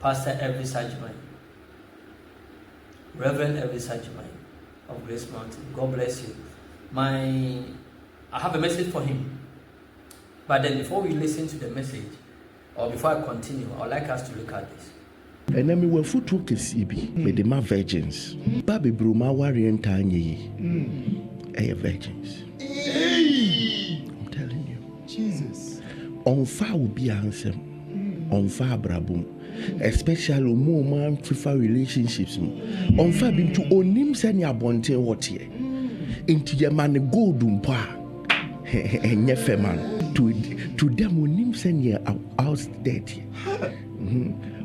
Pastor Every Sajimai, Reverend Every Sajimai of Grace Mountain. God bless you. I have a message for him. But then before we listen to the message, or before I continue, I would like us to look at this. And then we were foot to Kisibi, with the ma virgins. Baby Bruma warrior tiny. Virgins. I'm telling you. Jesus. On fire will be handsome. On fire brabum. Especially more man prefer relationships. On fire been to onim send your bonte what here. Into your man golden pa. And your man. To them onim send your house dirty.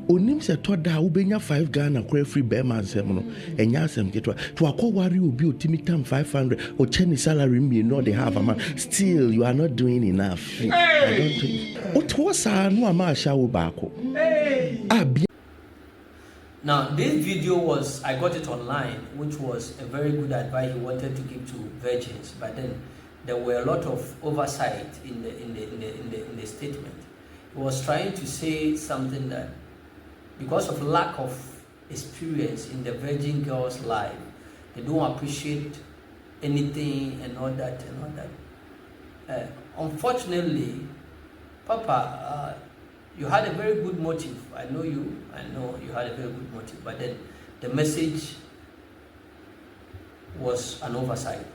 Onim se toda ubenya 5 Ghana kwa free Bema asem no enya asem ketwa to akwari obi otimi tam 500 or cheni salary me no they have man still you are not doing enough. Hey. I don't think what was no ama sha wo baako. Now this video was, I got it online, which was a very good advice he wanted to give to virgins, but then there were a lot of oversight in the statement. He was trying to say something that because of lack of experience in the virgin girl's life, they don't appreciate anything and all that and all that. Unfortunately, Papa, you had a very good motive. I know you had a very good motive, but then the message was an oversight.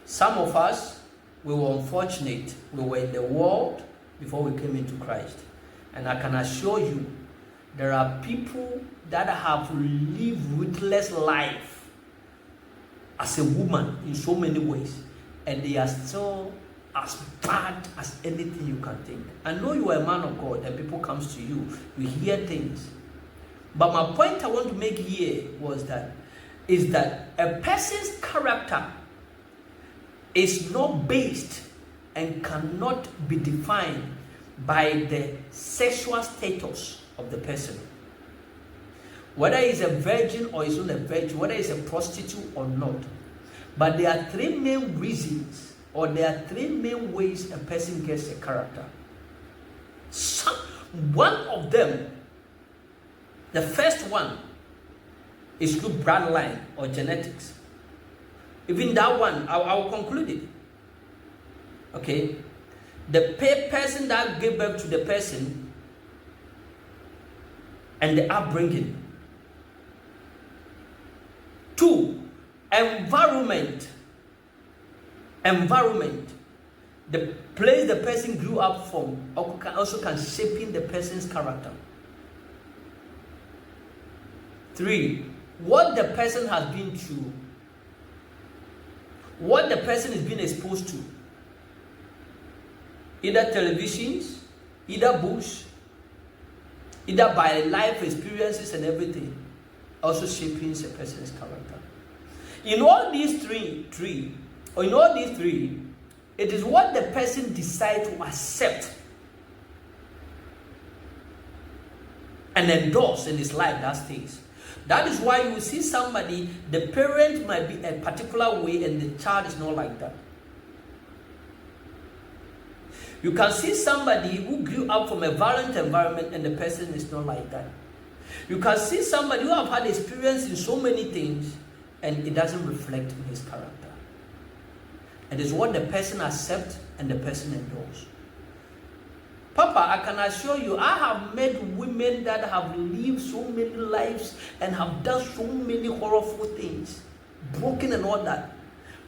Some of us, we were unfortunate. We were in the world before we came into Christ. And I can assure you, there are people that have lived ruthless life as a woman in so many ways, and they are still as bad as anything you can think. I know you are a man of God, and people comes to you, you hear things. But my point I want to make here is that a person's character is not based and cannot be defined by the sexual status of the person. Whether he's a virgin or he's not a virgin, whether he's a prostitute or not. But there are 3 main reasons, or there are 3 main ways a person gets a character. One of them, the first one, is through bloodline or genetics. Even that one, I will conclude it. Okay? The person that gave birth to the person and the upbringing. 2, environment. The place the person grew up from also can shape the person's character. 3, what the person has been through. What the person is being exposed to. Either televisions, either books, either by life experiences and everything, also shaping a person's character. In all these three, it is what the person decides to accept and endorse in his life that stays. That is why you see somebody, the parent might be a particular way and the child is not like that. You can see somebody who grew up from a violent environment and the person is not like that. You can see somebody who have had experience in so many things and it doesn't reflect in his character. It is what the person accepts and the person endorses. Papa, I can assure you, I have met women that have lived so many lives and have done so many horrible things, broken and all that.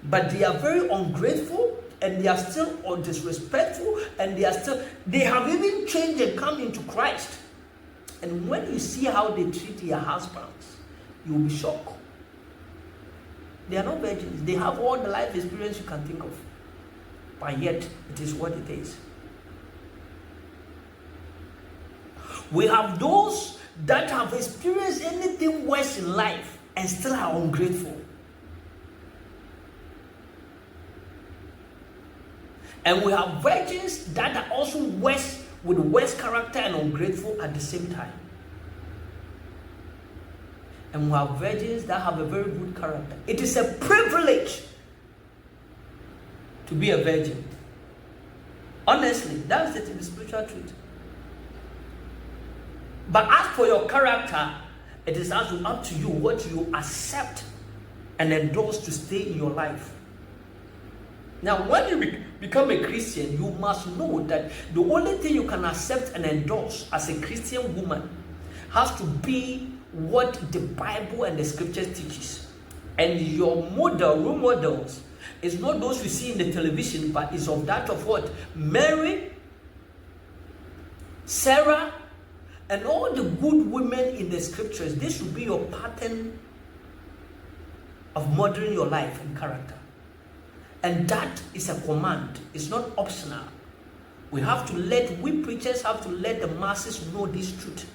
But they are very ungrateful and they are still disrespectful and they have even changed and come into Christ. And when you see how they treat their husbands, you will be shocked. They are not virgins. They have all the life experience you can think of. But yet, it is what it is. We have those that have experienced anything worse in life and still are ungrateful. And we have virgins that are also worse, with worse character and ungrateful at the same time. And we have virgins that have a very good character. It is a privilege to be a virgin. Honestly, that's the spiritual truth. But as for your character, it is also up to you what you accept and endorse to stay in your life. Now, when you become a Christian, you must know that the only thing you can accept and endorse as a Christian woman has to be what the Bible and the scriptures teaches. And your role models, is not those you see in the television, but is of that of what? Mary, Sarah, and all the good women in the scriptures. This should be your pattern of modeling your life and character. And that is a command. It's not optional. We preachers have to let the masses know this truth.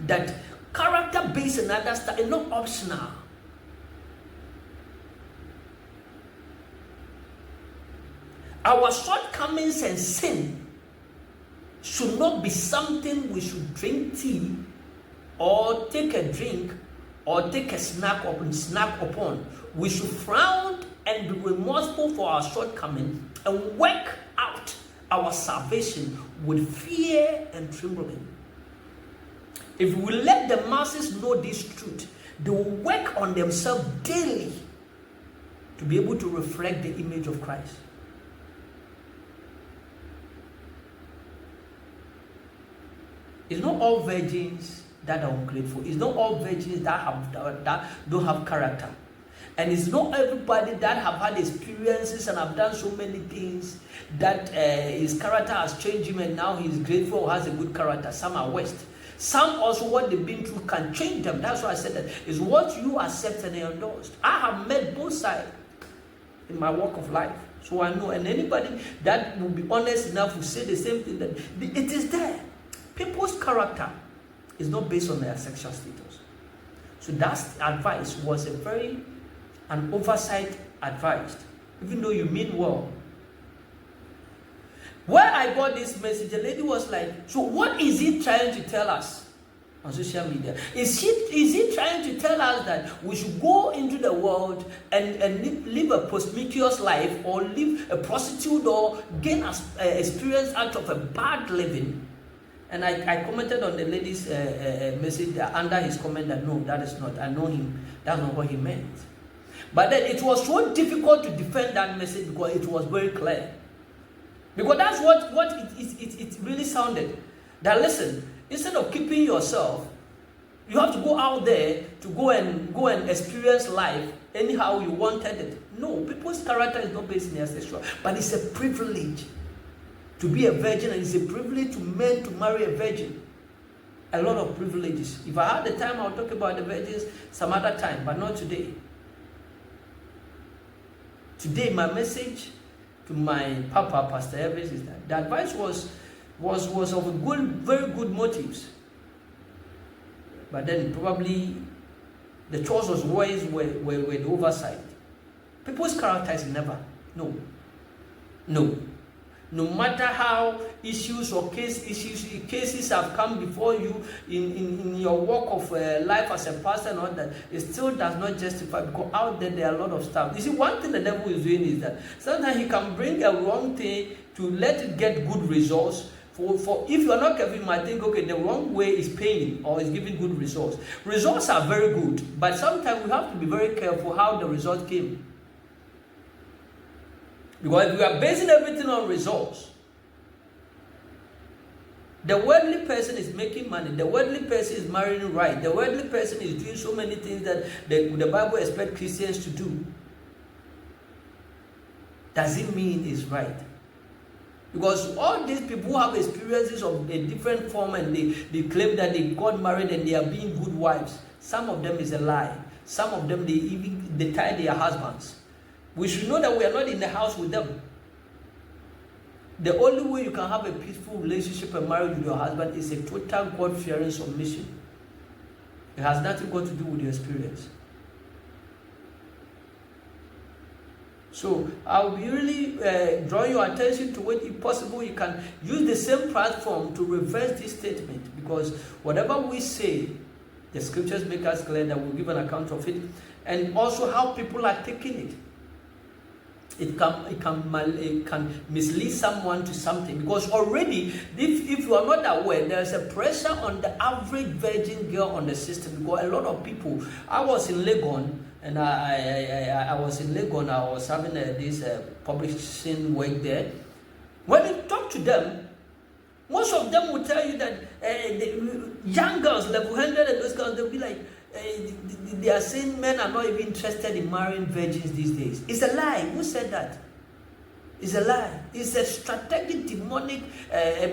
That character-based and other stuff is not optional. Our shortcomings and sin should not be something we should drink tea or take a drink or take a snack upon. We should frown and be remorseful for our shortcomings and work out our salvation with fear and trembling. If we let the masses know this truth, they will work on themselves daily to be able to reflect the image of Christ. It's not all virgins that are ungrateful. It's not all virgins that don't have character. And it's not everybody that have had experiences and have done so many things that his character has changed him and now he's grateful or has a good character. Some are worst. Some also, what they've been through can change them. That's why I said that is what you accept and endorsed. I have met both sides in my walk of life. So I know, and anybody that will be honest enough will say the same thing, that it is there. People's character is not based on their sexual status. So that advice was an oversight advice, even though you mean well. Where I got this message, the lady was like, so what is he trying to tell us on social media? Is he trying to tell us that we should go into the world and live a promiscuous life, or live a prostitute, or gain experience out of a bad living? And I commented on the lady's message under his comment that no, that is not. I know him. That's not what he meant. But then it was so difficult to defend that message because it was very clear. Because that's what it really sounded. That listen, instead of keeping yourself, you have to go out there to go and experience life anyhow you wanted it. No, people's character is not based in their sexual, but it's a privilege to be a virgin, and it's a privilege to men to marry a virgin. A lot of privileges. If I had the time, I'll talk about the virgins some other time, but not today. Today, my message to my papa, Pastor Evans, is that the advice was of a very good motives. But then probably the choice was always were the oversight. People's character is never. No. No matter how issues or cases have come before you in your walk of life as a pastor and all that, it still does not justify, because out there are a lot of stuff. You see, one thing the devil is doing is that sometimes he can bring a wrong thing to let it get good results. For if you are not careful, you might think, okay, the wrong way is paying or is giving good results. Results are very good, but sometimes we have to be very careful how the result came. Because if we are basing everything on results, the worldly person is making money, the worldly person is marrying right, the worldly person is doing so many things that the Bible expects Christians to do. Does it mean it's right? Because all these people who have experiences of a different form and they claim that they got married and they are being good wives, some of them is a lie. Some of them, they tie their husbands. We should know that we are not in the house with them. The only way you can have a peaceful relationship and marriage with your husband is a total God-fearing submission. It has nothing got to do with your experience. So I'll be really drawing your attention to it. If possible, you can use the same platform to reverse this statement, because whatever we say, the scriptures make us clear that we'll give an account of it, and also how people are taking it. it can mislead someone to something, because already if you are not aware, there's a pressure on the average virgin girl on the system. Because a lot of people, I was in Legon, and I was in Legon. I was having this publishing work there. When you talk to them, most of them will tell you that the young girls, level 100, and those girls, they'll be like, they are saying men are not even interested in marrying virgins these days. It's a lie. Who said that? It's a lie. It's a strategic, demonic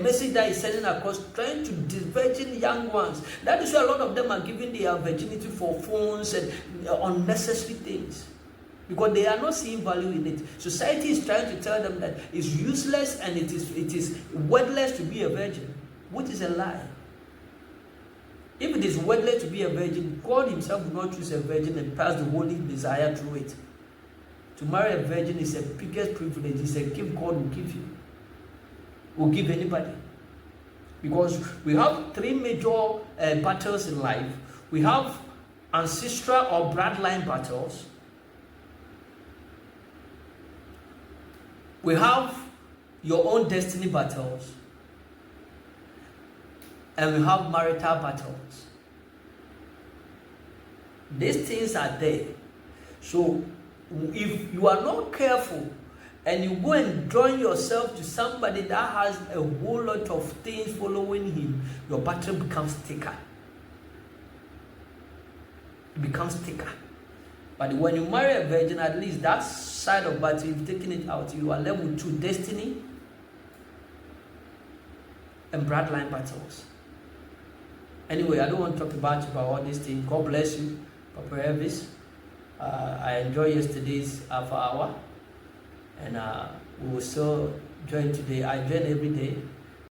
message that is sending across, trying to disvirgin young ones. That is why a lot of them are giving their virginity for phones and unnecessary things, because they are not seeing value in it. Society is trying to tell them that it's useless and it is worthless to be a virgin, which is a lie. If it is worthless to be a virgin, God himself will not choose a virgin and pass the Holy Desire through it. To marry a virgin is the biggest privilege. It's a gift God will give you. Will give anybody. Because we have three major battles in life. We have ancestral or bloodline battles. We have your own destiny battles. And we have marital battles. These things are there. So if you are not careful and you go and join yourself to somebody that has a whole lot of things following him, your battle becomes thicker. It becomes thicker. But when you marry a virgin, at least that side of battle, you've taken it out. You are left with two: destiny and bloodline battles. Anyway, I don't want to talk about all these things. God bless you, Papa Elvis. I enjoyed yesterday's half hour, and we will still join today. I join every day.